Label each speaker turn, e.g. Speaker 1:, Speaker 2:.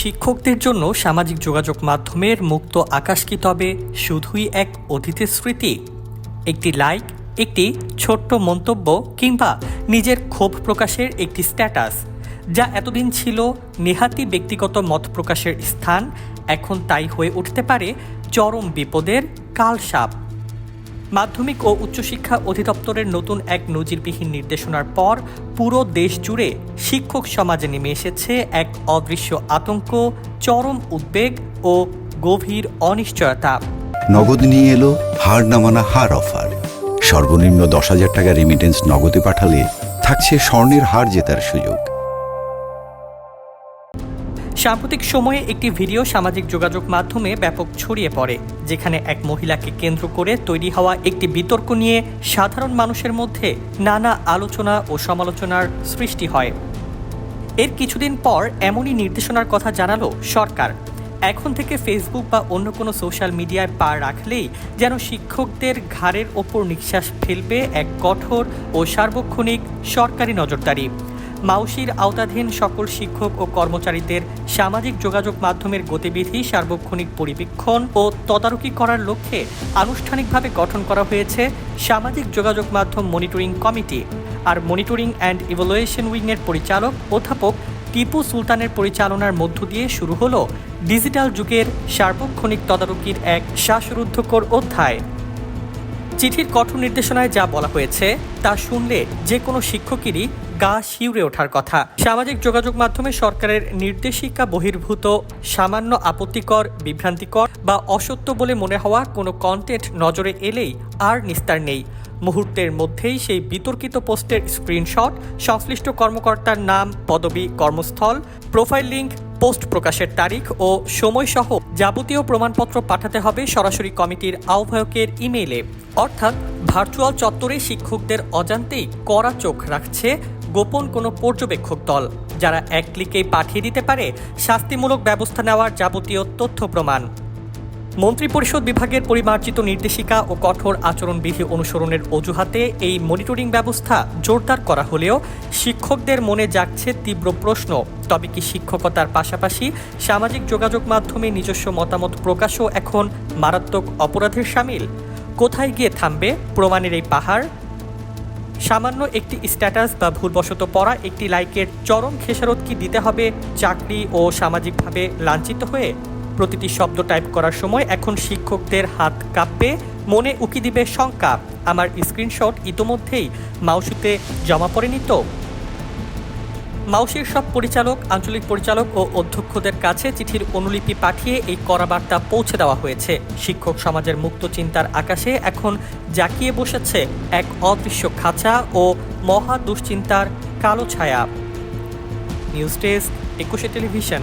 Speaker 1: শিক্ষকদের জন্য সামাজিক যোগাযোগ মাধ্যমের মুক্ত আকাশ কি তবে শুধুই এক অতীতের স্মৃতি? একটি লাইক, একটি ছোট্ট মন্তব্য কিংবা নিজের ক্ষোভ প্রকাশের একটি স্ট্যাটাস, যা এতদিন ছিল নেহাতি ব্যক্তিগত মত প্রকাশের স্থান, এখন তাই হয়ে উঠতে পারে চরম বিপদের কালসাপ। মাধ্যমিক ও উচ্চশিক্ষা অধিদপ্তরের নতুন এক নজিরবিহীন নির্দেশনার পর পুরো দেশ জুড়ে শিক্ষক সমাজে নেমে এসেছে এক অদৃশ্য আতঙ্ক, চরম উদ্বেগ ও গভীর অনিশ্চয়তা।
Speaker 2: নগদ নিয়ে এলো হার না মানা হার অফার। সর্বনিম্ন 10,000 টাকা রেমিটেন্স নগদে পাঠালে থাকছে স্বর্ণের হার জেতার সুযোগ।
Speaker 1: সাম্প্রতিক সময়ে একটি ভিডিও সামাজিক যোগাযোগ মাধ্যমে ব্যাপক ছড়িয়ে পড়ে, যেখানে এক মহিলাকে কেন্দ্র করে তৈরি হওয়া একটি বিতর্ক নিয়ে সাধারণ মানুষের মধ্যে নানা আলোচনা ও সমালোচনার সৃষ্টি হয়। এর কিছুদিন পর এমনই নির্দেশনার কথা জানালো সরকার। এখন থেকে ফেসবুক বা অন্য কোনো সোশ্যাল মিডিয়ায় পা রাখলেই যেন শিক্ষকদের ঘাড়ের ওপর নিঃশ্বাস ফেলবে এক কঠোর ও সার্বক্ষণিক সরকারি নজরদারি। মাউসির আওতাধীন সকল শিক্ষক ও কর্মচারীদের সামাজিক যোগাযোগ মাধ্যমের গতিবিধি সার্বক্ষণিক পরিবীক্ষণ ও তদারকি করার লক্ষ্যে আনুষ্ঠানিকভাবে গঠন করা হয়েছে সামাজিক যোগাযোগ মাধ্যম মনিটরিং কমিটি। আর মনিটরিং অ্যান্ড ইভ্যালুয়েশন উইংয়ের পরিচালক অধ্যাপক টিপু সুলতানের পরিচালনার মধ্য দিয়ে শুরু হলো ডিজিটাল যুগের সার্বক্ষণিক তদারকির এক শ্বাসরুদ্ধকর অধ্যায়। চিঠির কঠোর নির্দেশনায় যা বলা হয়েছে তা শুনলে যে কোনো শিক্ষকেরই গা শিউরে ওঠার কথা। সামাজিক যোগাযোগ মাধ্যমে সরকারের নির্দেশিকা বহির্ভূত সামান্য আপত্তিকর, বিভ্রান্তিকর বা অসত্য বলে মনে হওয়া কোনো কন্টেন্ট নজরে এলেই আর নিস্তার নেই। মুহূর্তের মধ্যেই সেই বিতর্কিত পোস্টের স্ক্রিনশট, সংশ্লিষ্ট কর্মকর্তার নাম, পদবি, কর্মস্থল, প্রোফাইল লিঙ্ক, পোস্ট প্রকাশের তারিখ ও সময়সহ যাবতীয় প্রমাণপত্র পাঠাতে হবে সরাসরি কমিটির আহ্বায়কের ইমেইলে। অর্থাৎ ভার্চুয়াল চত্বরে শিক্ষকদের অজান্তেই কড়া চোখ রাখছে গোপন কোনো পর্যবেক্ষক দল, যারা এক ক্লিকেই পাঠিয়ে দিতে পারে শাস্তিমূলক ব্যবস্থা নেওয়ার যাবতীয় তথ্য প্রমাণ। মন্ত্রিপরিষদ বিভাগের পরিমার্জিত নির্দেশিকা ও কঠোর আচরণবিধি অনুসরণের অজুহাতে এই মনিটরিং ব্যবস্থা জোরদার করা হলেও শিক্ষকদের মনে জাগছে তীব্র প্রশ্ন, তবে কি শিক্ষকতার পাশাপাশি সামাজিক যোগাযোগ মাধ্যমে নিজস্ব মতামত প্রকাশও এখন মারাত্মক অপরাধের শামিল? কোথায় গিয়ে থামবে প্রমাণের এই পাহাড়? সামান্য একটি স্ট্যাটাস বা ভুলবশত পড়া একটি লাইকের চরম খেসারত কি দিতে হবে চাকরি ও সামাজিকভাবে লাঞ্ছিত হয়ে? প্রতিটি শব্দ টাইপ করার সময় এখন শিক্ষকদের হাত কাঁপবে, মনে উকি দিবে শঙ্কা, আমার স্ক্রিনশট ইতোমধ্যেই মাউসিতে জমা পড়েনি তো? মাউসির সব পরিচালক, আঞ্চলিক পরিচালক ও অধ্যক্ষদের কাছে চিঠির অনুলিপি পাঠিয়ে এই কড়া বার্তা পৌঁছে দেওয়া হয়েছে। শিক্ষক সমাজের মুক্ত চিন্তার আকাশে এখন জাঁকিয়ে বসেছে এক অদৃশ্য খাঁচা ও মহা দুশ্চিন্তার কালো ছায়া। News desk, 21 television.